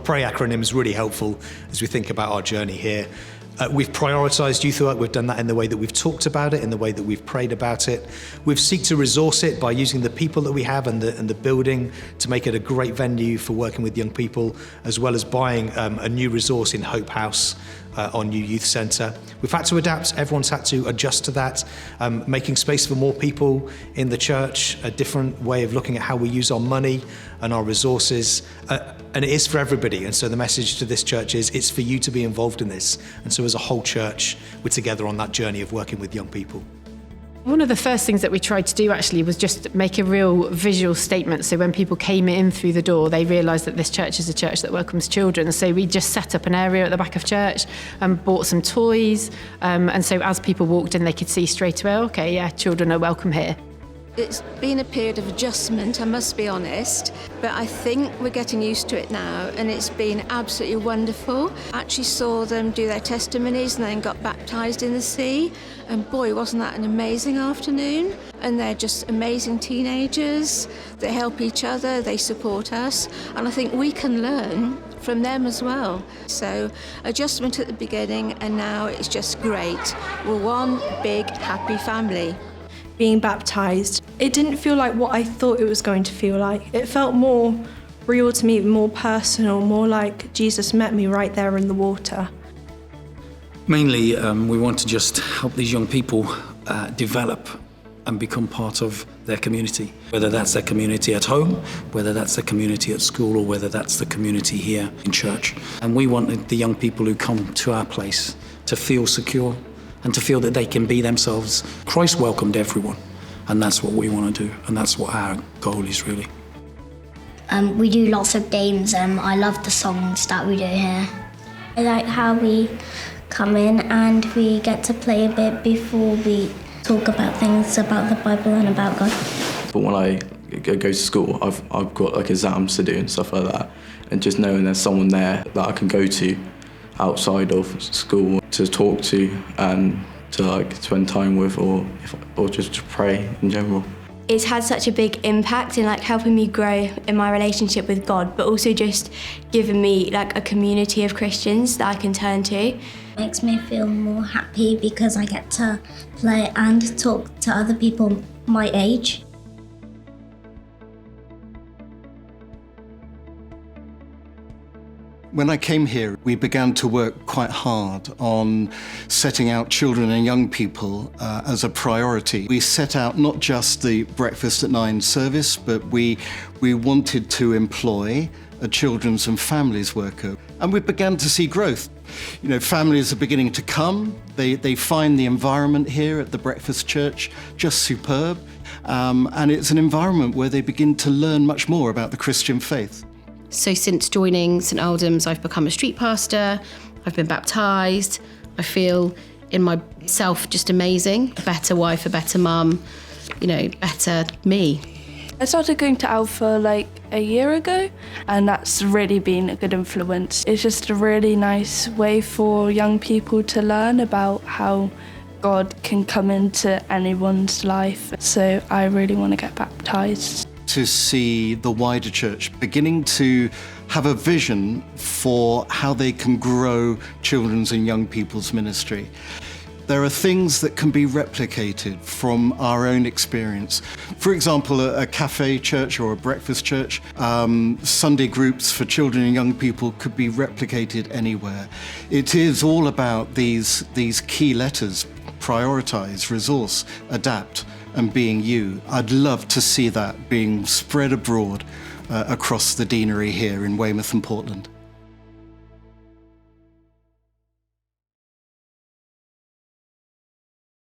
PRAY acronym is really helpful as we think about our journey here. We've prioritised youth work. We've done that in the way that we've talked about it, in the way that we've prayed about it. We've sought to resource it by using the people that we have and the building to make it a great venue for working with young people, as well as buying a new resource in Hope House, our new youth centre. We've had to adapt. Everyone's had to adjust to that, making space for more people in the church, a different way of looking at how we use our money and our resources. And it is for everybody. And so the message to this church is it's for you to be involved in this. And so as a whole church, we're together on that journey of working with young people. One of the first things that we tried to do actually was just make a real visual statement. So when people came in through the door, they realised that this church is a church that welcomes children. So we just set up an area at the back of church and bought some toys. And so as people walked in, they could see straight away, okay, yeah, children are welcome here. It's been a period of adjustment, I must be honest, but I think we're getting used to it now, and it's been absolutely wonderful. I actually saw them do their testimonies and then got baptised in the sea, and boy, wasn't that an amazing afternoon. And they're just amazing teenagers. They help each other, they support us, and I think we can learn from them as well. So adjustment at the beginning, and now it's just great. We're one big happy family. Being baptised, it didn't feel like what I thought it was going to feel like. It felt more real to me, more personal, more like Jesus met me right there in the water. Mainly, we want to just help these young people develop and become part of their community, whether that's their community at home, whether that's their community at school, or whether that's the community here in church. And we want the young people who come to our place to feel secure and to feel that they can be themselves. Christ welcomed everyone, and that's what we want to do, and that's what our goal is really. We do lots of games. I love the songs that we do here. I like how we come in and we get to play a bit before we talk about things about the Bible and about God. But when I go to school, I've got like exams to do and stuff like that, and just knowing there's someone there that I can go to outside of school to talk to and to like spend time with, or just to pray in general. It's had such a big impact in like helping me grow in my relationship with God, but also just giving me like a community of Christians that I can turn to. It makes me feel more happy because I get to play and talk to other people my age. When I came here, we began to work quite hard on setting out children and young people as a priority. We set out not just the breakfast at 9 service, but we wanted to employ a children's and families worker. And we began to see growth. You know, families are beginning to come. They find the environment here at the Breakfast Church just superb. And it's an environment where they begin to learn much more about the Christian faith. So since joining St Aldham's, I've become a street pastor, I've been baptised, I feel in myself just amazing, a better wife, a better mum, better me. I started going to Alpha like a year ago, and that's really been a good influence. It's just a really nice way for young people to learn about how God can come into anyone's life. So I really want to get baptised. To see the wider church beginning to have a vision for how they can grow children's and young people's ministry. There are things that can be replicated from our own experience. For example, a cafe church or a breakfast church, Sunday groups for children and young people could be replicated anywhere. It is all about these key letters: prioritise, resource, adapt, and being you. I'd love to see that being spread abroad across the deanery here in Weymouth and Portland.